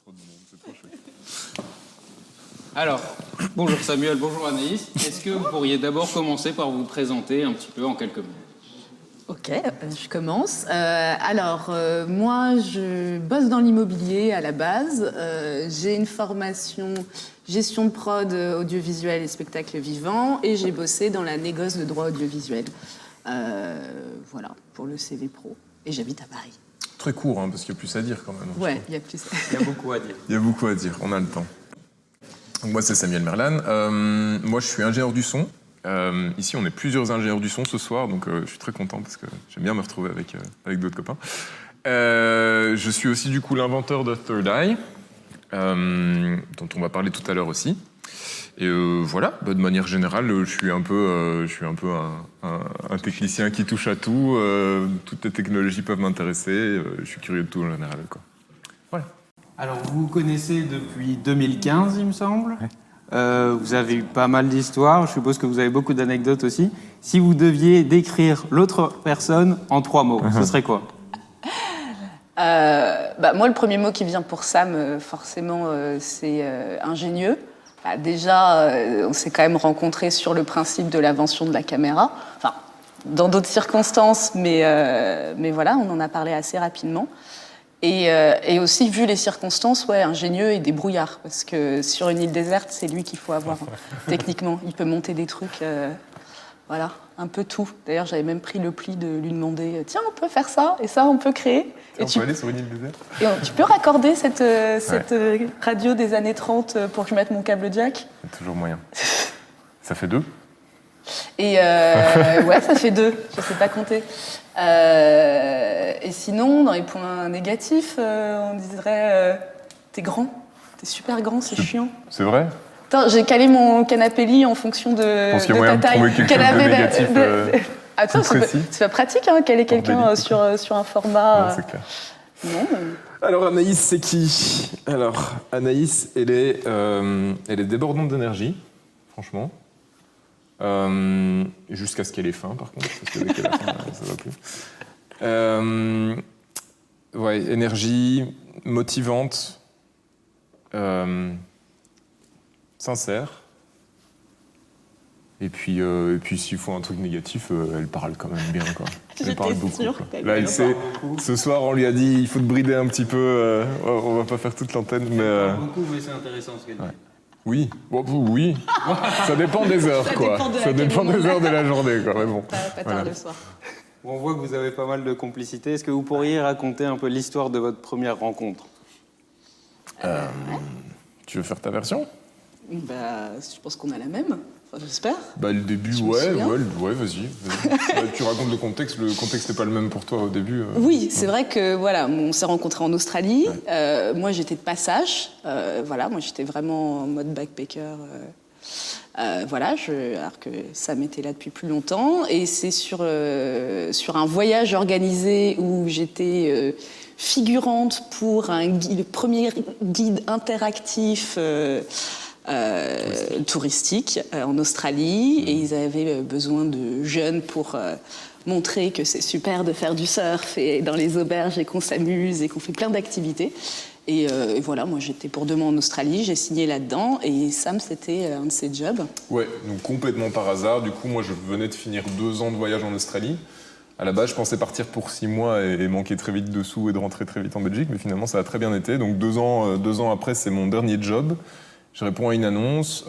trop de monde, c'est trop chouette. Alors, bonjour Samuel, bonjour Anaïs. Est-ce que vous pourriez d'abord commencer par vous présenter un petit peu en quelques mots? Ok, je commence. Moi, je bosse dans l'immobilier à la base. J'ai une formation gestion de prod audiovisuel et spectacle vivant et j'ai bossé dans la négoce de droit audiovisuel. Voilà, pour le CV pro. Et j'habite à Paris. Très court, hein, parce qu'il y a plus à dire quand même. Ouais, il y a plus. Il y a beaucoup à dire. Il y a beaucoup à dire, on a le temps. Donc moi, c'est Samuel Merlan. Moi, je suis ingénieur du son. Ici, on est plusieurs ingénieurs du son ce soir, donc je suis très content parce que j'aime bien me retrouver avec d'autres copains. Je suis aussi du coup l'inventeur de Third Eye, dont on va parler tout à l'heure aussi. Et voilà, de manière générale, je suis un peu un technicien qui touche à tout. Toutes les technologies peuvent m'intéresser. Je suis curieux de tout en général, quoi. Voilà. Alors, vous vous connaissez depuis 2015, il me semble. Ouais. Vous avez eu pas mal d'histoires. Je suppose que vous avez beaucoup d'anecdotes aussi. Si vous deviez décrire l'autre personne en 3 mots, ce serait quoi? Moi, le premier mot qui vient pour Sam, forcément, c'est ingénieux. Déjà, on s'est quand même rencontrés sur le principe de l'invention de la caméra. Enfin, dans d'autres circonstances, mais voilà, on en a parlé assez rapidement. Et aussi, vu les circonstances, ouais, ingénieux et débrouillard. Parce que sur une île déserte, c'est lui qu'il faut avoir, techniquement. Il peut monter des trucs, voilà, un peu tout. D'ailleurs, j'avais même pris le pli de lui demander « Tiens, on peut faire ça, et ça, on peut créer. » On peut aller sur une île déserte. Et tu peux raccorder cette radio des années 30 pour que je mette mon câble jack? Il y a toujours moyen. Ça fait 2. Et ouais, ça fait 2, je sais pas compter. Et sinon, dans les points négatifs, on dirait t'es grand, t'es super grand, c'est chiant. C'est vrai? Attends, j'ai calé mon canapé lit en fonction de ta taille. Je pense qu'il y a moyen de trouver quelque chose de négatif. Attends, c'est pas pratique, hein, caler quelqu'un sur un format. Non, c'est clair. Non, mais... Alors Anaïs, c'est qui? Alors Anaïs, elle est débordante d'énergie, franchement. Jusqu'à ce qu'elle ait faim, par contre, parce que dès qu'elle a faim, ça va plus. Ouais, énergie, motivante, sincère. Et puis s'il faut un truc négatif, elle parle quand même bien, quoi. Elle parle beaucoup. Là, elle sait. Ce soir, on lui a dit, il faut te brider un petit peu. On va pas faire toute l'antenne, mais. Elle parle beaucoup, mais c'est intéressant ce qu'elle dit. Oui, oui. Ça dépend des heures, quoi. Ça dépend des heures de la journée, quoi. Mais bon. Pas tard le soir. On voit que vous avez pas mal de complicité. Est-ce que vous pourriez raconter un peu l'histoire de votre première rencontre? Tu veux faire ta version? Je pense qu'on a la même. Enfin, j'espère. Le début, ouais, vas-y. Tu racontes le contexte. Le contexte n'est pas le même pour toi au début. Oui, c'est vrai que voilà, on s'est rencontrés en Australie. Ouais. Moi, j'étais de passage. Voilà, moi, j'étais vraiment en mode backpacker. Voilà, alors que Sam était là depuis plus longtemps. Et c'est sur un voyage organisé où j'étais figurante pour le premier guide interactif. Touristique en Australie et ils avaient besoin de jeunes pour montrer que c'est super de faire du surf et dans les auberges et qu'on s'amuse et qu'on fait plein d'activités. Et voilà, moi j'étais pour 2 mois en Australie, j'ai signé là-dedans et Sam c'était un de ses jobs. Ouais, donc complètement par hasard. Du coup, moi je venais de finir 2 ans de voyage en Australie. À la base, je pensais partir pour 6 mois et manquer très vite de sous et de rentrer très vite en Belgique, mais finalement ça a très bien été. Donc 2 ans après, c'est mon dernier job. Je réponds à une annonce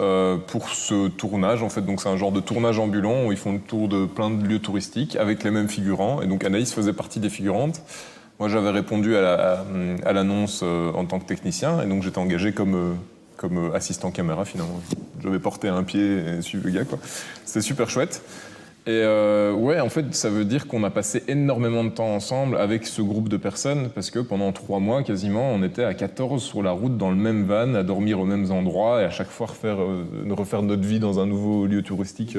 pour ce tournage, en fait. Donc c'est un genre de tournage ambulant où ils font le tour de plein de lieux touristiques avec les mêmes figurants. Et donc Anaïs faisait partie des figurantes. Moi, j'avais répondu à l'annonce en tant que technicien. Et donc j'étais engagé comme assistant caméra, finalement. Je devais porter un pied et suivre le gars, quoi. C'était super chouette. Et ouais, en fait, ça veut dire qu'on a passé énormément de temps ensemble avec ce groupe de personnes parce que pendant 3 mois, quasiment, on était à 14 sur la route dans le même van, à dormir aux mêmes endroits et à chaque fois refaire notre vie dans un nouveau lieu touristique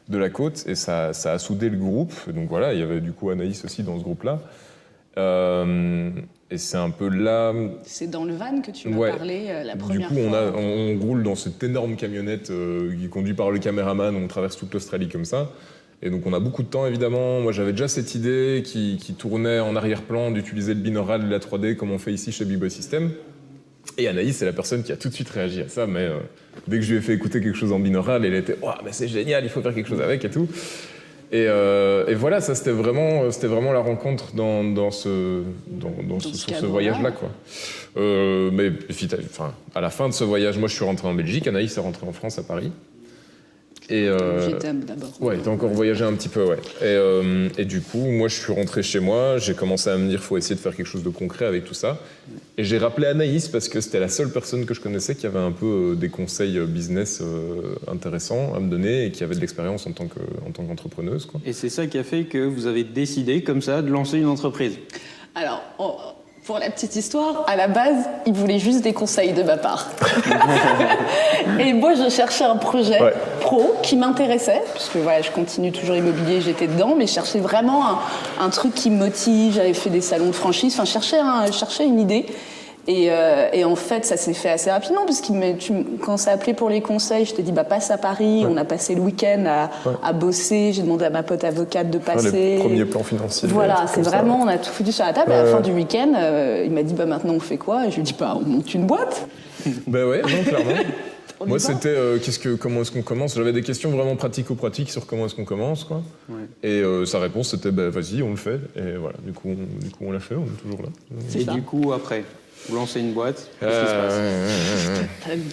de la côte. Et ça a soudé le groupe. Et donc voilà, il y avait du coup Anaïs aussi dans ce groupe-là. Et c'est un peu là... C'est dans le van que tu m'as parlé la première fois. Du coup, on roule dans cette énorme camionnette qui est conduite par le caméraman. On traverse toute l'Australie comme ça. Et donc on a beaucoup de temps, évidemment. Moi, j'avais déjà cette idée qui tournait en arrière-plan d'utiliser le binaural et la 3D comme on fait ici chez Big Boy System. Et Anaïs, c'est la personne qui a tout de suite réagi à ça, mais dès que je lui ai fait écouter quelque chose en binaural, elle était « Ouah, mais c'est génial, il faut faire quelque chose avec et tout ». Et voilà, ça c'était vraiment la rencontre sur ce voyage-là, quoi. Mais enfin, à la fin de ce voyage, moi je suis rentré en Belgique, Anaïs est rentrée en France, à Paris. Et J'étais d'abord. ouais, t'as encore voyagé un petit peu, ouais. Et du coup, moi je suis rentré chez moi, j'ai commencé à me dire faut essayer de faire quelque chose de concret avec tout ça. Et j'ai rappelé Anaïs parce que c'était la seule personne que je connaissais qui avait un peu des conseils business intéressants à me donner et qui avait de l'expérience en tant qu'entrepreneuse, quoi. Et c'est ça qui a fait que vous avez décidé, comme ça, de lancer une entreprise. Alors, pour la petite histoire, à la base, il voulait juste des conseils de ma part. Et moi, je cherchais un projet pro qui m'intéressait, parce que voilà, je continue toujours immobilier, j'étais dedans, mais je cherchais vraiment un truc qui me motive. J'avais fait des salons de franchise, enfin, je cherchais une idée. Et en fait, ça s'est fait assez rapidement, parce que quand ça appelé pour les conseils, je t'ai dit, passe à Paris. On a passé le week-end à bosser. J'ai demandé à ma pote avocate de passer. Les premiers plans financiers. Voilà, c'est vraiment, on a tout foutu sur la table. Et à la fin du week-end, il m'a dit, maintenant on fait quoi? Et je lui ai dit, on monte une boîte. Ben ouais, non, clairement. Moi, c'était comment est-ce qu'on commence? J'avais des questions vraiment pratico-pratiques sur comment est-ce qu'on commence, quoi. Ouais. Et sa réponse, c'était, vas-y, on le fait. Et voilà, du coup, on l'a fait, on est toujours là. Et du coup, après vous lancez une boîte, qu'est-ce qui se passe?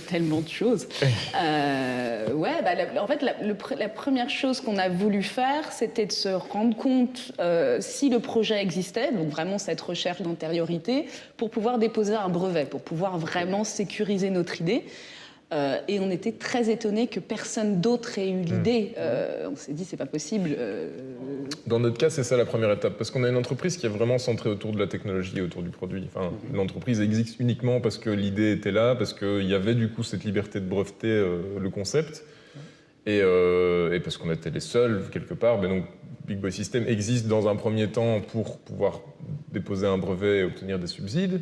Tellement de choses. En fait, la première chose qu'on a voulu faire, c'était de se rendre compte si le projet existait, donc vraiment cette recherche d'antériorité, pour pouvoir déposer un brevet, pour pouvoir vraiment sécuriser notre idée. Et on était très étonnés que personne d'autre ait eu l'idée. On s'est dit, c'est pas possible. Dans notre cas, c'est ça la première étape, parce qu'on a une entreprise qui est vraiment centrée autour de la technologie et autour du produit. Enfin, l'entreprise existe uniquement parce que l'idée était là, parce qu'il y avait du coup cette liberté de breveter le concept, et parce qu'on était les seuls quelque part. Mais donc, Big Boy System existe dans un premier temps pour pouvoir déposer un brevet et obtenir des subsides.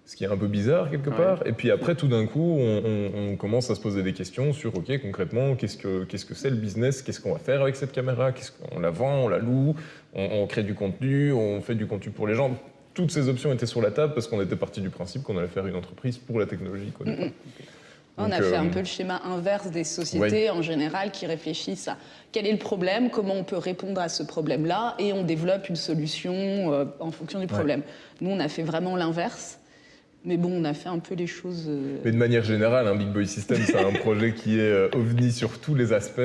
Ce qui est un peu bizarre quelque part. Et puis après, tout d'un coup, on commence à se poser des questions sur, OK, concrètement, qu'est-ce que c'est le business? Qu'est-ce qu'on va faire avec cette caméra? On la vend, on la loue, on crée du contenu, on fait du contenu pour les gens. Toutes ces options étaient sur la table parce qu'on était parti du principe qu'on allait faire une entreprise pour la technologie, quoi. On a fait un peu le schéma inverse des sociétés en général qui réfléchissent à quel est le problème, comment on peut répondre à ce problème-là, et on développe une solution en fonction du problème. Nous, on a fait vraiment l'inverse. Mais bon, on a fait un peu les choses... Mais de manière générale, Big Boy System, c'est un projet qui est ovni sur tous les aspects.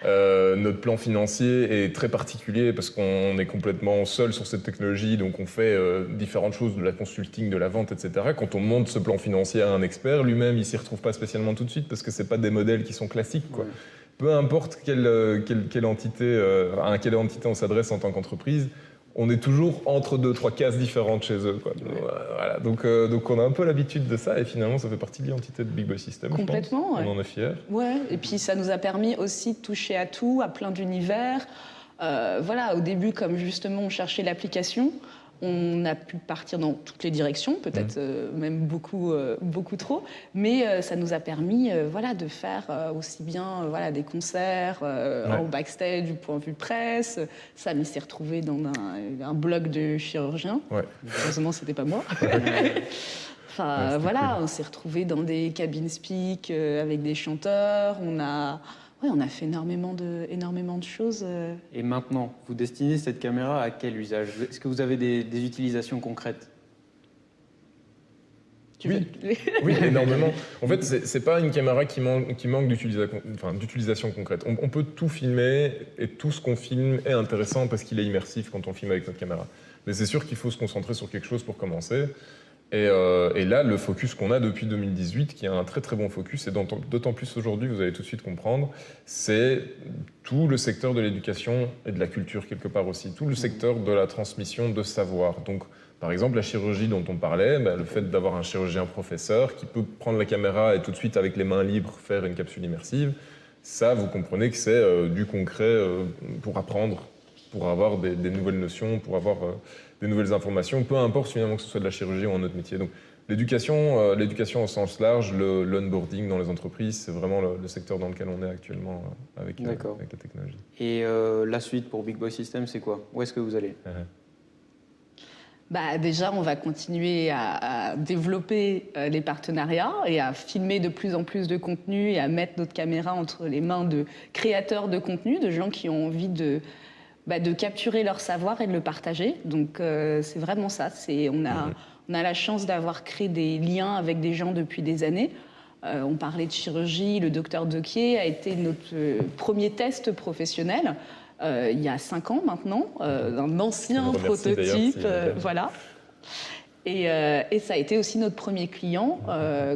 Notre plan financier est très particulier parce qu'on est complètement seul sur cette technologie, donc on fait différentes choses, de la consulting, de la vente, etc. Quand on monte ce plan financier à un expert, lui-même, il s'y retrouve pas spécialement tout de suite parce que c'est pas des modèles qui sont classiques, quoi. Peu importe quelle entité on s'adresse en tant qu'entreprise, on est toujours entre 2-3 cases différentes chez eux, quoi. Voilà. Donc on a un peu l'habitude de ça et finalement ça fait partie de l'identité de Big Boy System. Complètement. On en est fiers. Ouais. Et puis ça nous a permis aussi de toucher à tout, à plein d'univers. Au début, comme justement on cherchait l'application, on a pu partir dans toutes les directions, peut-être même beaucoup trop, mais ça nous a permis de faire aussi bien des concerts en backstage du point de vue presse. Sam, il s'est retrouvé dans un blog de chirurgien. Heureusement, c'était pas moi. On s'est retrouvé dans des cabines speak avec des chanteurs. On a fait énormément de choses. Et maintenant, vous destinez cette caméra à quel usage? Est-ce que vous avez des utilisations concrètes? Oui, énormément. En fait, c'est pas une caméra qui manque d'utilisation concrète. On peut tout filmer et tout ce qu'on filme est intéressant parce qu'il est immersif quand on filme avec notre caméra. Mais c'est sûr qu'il faut se concentrer sur quelque chose pour commencer. Et là, le focus qu'on a depuis 2018, qui est un très très bon focus, et d'autant plus aujourd'hui, vous allez tout de suite comprendre, c'est tout le secteur de l'éducation et de la culture quelque part aussi, tout le secteur de la transmission de savoir. Donc, par exemple, la chirurgie dont on parlait, le fait d'avoir un chirurgien professeur qui peut prendre la caméra et tout de suite, avec les mains libres, faire une capsule immersive, ça, vous comprenez que c'est du concret pour apprendre, pour avoir des nouvelles notions, pour avoir des nouvelles informations, peu importe finalement que ce soit de la chirurgie ou un autre métier. Donc l'éducation au sens large, l'onboarding dans les entreprises, c'est vraiment le secteur dans lequel on est actuellement avec la technologie. Et la suite pour Big Boy System, c'est quoi? Où est-ce que vous allez? Déjà, on va continuer à développer les partenariats et à filmer de plus en plus de contenu et à mettre notre caméra entre les mains de créateurs de contenu, de gens qui ont envie de capturer leur savoir et de le partager. Donc, c'est vraiment ça. On a la chance d'avoir créé des liens avec des gens depuis des années. On parlait de chirurgie. Le docteur Dequier a été notre premier test professionnel. Il y a 5 ans maintenant, un ancien prototype, voilà. Et ça a été aussi notre premier client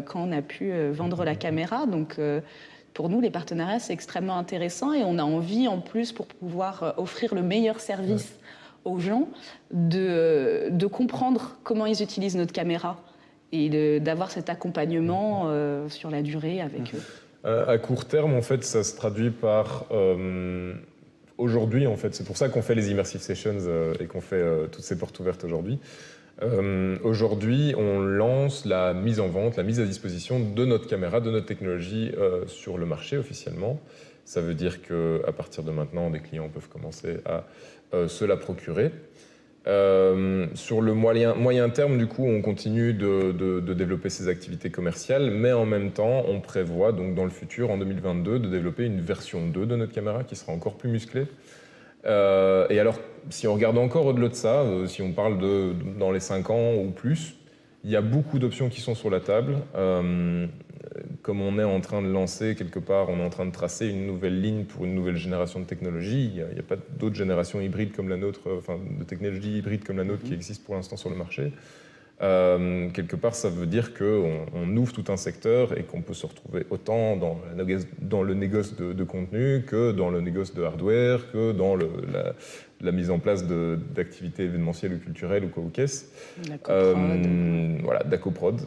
quand on a pu vendre la caméra. Donc, pour nous, les partenariats, c'est extrêmement intéressant et on a envie, en plus, pour pouvoir offrir le meilleur service aux gens, de comprendre comment ils utilisent notre caméra et d'avoir cet accompagnement sur la durée avec eux. À court terme, en fait, ça se traduit par... Aujourd'hui, en fait, c'est pour ça qu'on fait les Immersive Sessions et qu'on fait toutes ces portes ouvertes aujourd'hui. Aujourd'hui, on lance la mise en vente, la mise à disposition de notre caméra, de notre technologie sur le marché officiellement. Ça veut dire qu'à partir de maintenant, des clients peuvent commencer à se la procurer. Sur le moyen terme, du coup, on continue de développer ces activités commerciales, mais en même temps, on prévoit donc dans le futur, en 2022, de développer une version 2 de notre caméra qui sera encore plus musclée. Et alors, si on regarde encore au-delà de ça, si on parle dans les 5 ans ou plus, il y a beaucoup d'options qui sont sur la table. Comme on est en train de lancer quelque part, on est en train de tracer une nouvelle ligne pour une nouvelle génération de technologies. Il n'y a pas d'autres générations hybrides comme la nôtre, enfin de technologies hybrides comme la nôtre qui existent pour l'instant sur le marché. Quelque part, ça veut dire qu'on ouvre tout un secteur et qu'on peut se retrouver autant dans le négoce de contenu que dans le négoce de hardware, que dans la mise en place d'activités événementielles ou culturelles ou quoi ou qu'est-ce. Voilà, d'acoprod.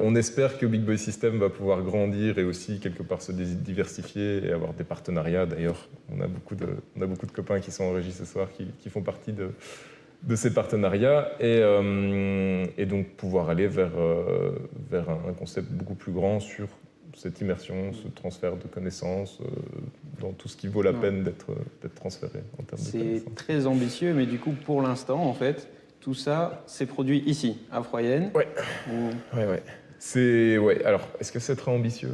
On espère que Big Boy System va pouvoir grandir et aussi quelque part se diversifier et avoir des partenariats. D'ailleurs, on a beaucoup de copains qui sont en régie ce soir qui font partie de ces partenariats et donc pouvoir aller vers un concept beaucoup plus grand sur cette immersion, ce transfert de connaissances dans tout ce qui vaut la peine d'être transféré en termes de connaissances. C'est très ambitieux, mais du coup, pour l'instant, en fait, tout ça, c'est produit ici, à Froyenne. Ouais. Alors, est-ce que c'est très ambitieux ?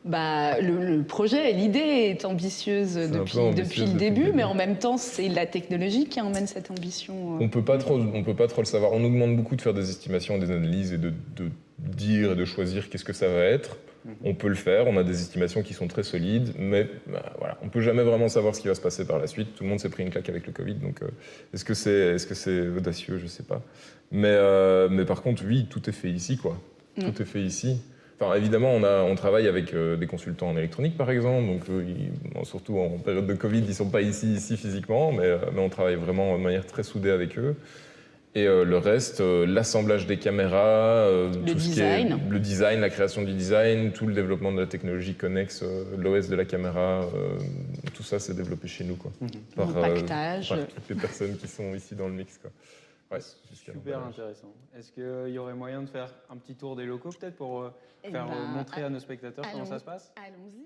Le projet, l'idée est ambitieuse depuis le début, mais en même temps, c'est la technologie qui emmène cette ambition. On peut pas trop le savoir. On nous demande beaucoup de faire des estimations, des analyses et de dire et de choisir qu'est-ce que ça va être. On peut le faire, on a des estimations qui sont très solides, mais voilà, on peut jamais vraiment savoir ce qui va se passer par la suite. Tout le monde s'est pris une claque avec le Covid, donc est-ce que c'est audacieux, je sais pas. Mais par contre, oui, tout est fait ici, quoi. Tout est fait ici. Enfin, évidemment, on travaille avec des consultants en électronique, par exemple, donc surtout en période de Covid, ils sont pas ici physiquement, mais on travaille vraiment de manière très soudée avec eux. Et le reste, l'assemblage des caméras, tout ce qui est le design, la création du design, tout le développement de la technologie connexe, l'OS de la caméra, tout ça, c'est développé chez nous, quoi. Par toutes les personnes qui sont ici dans le mix, quoi. Ouais, super intéressant. Est-ce qu'il y aurait moyen de faire un petit tour des locaux, peut-être, pour montrer à nos spectateurs comment ça se passe ? Allons-y.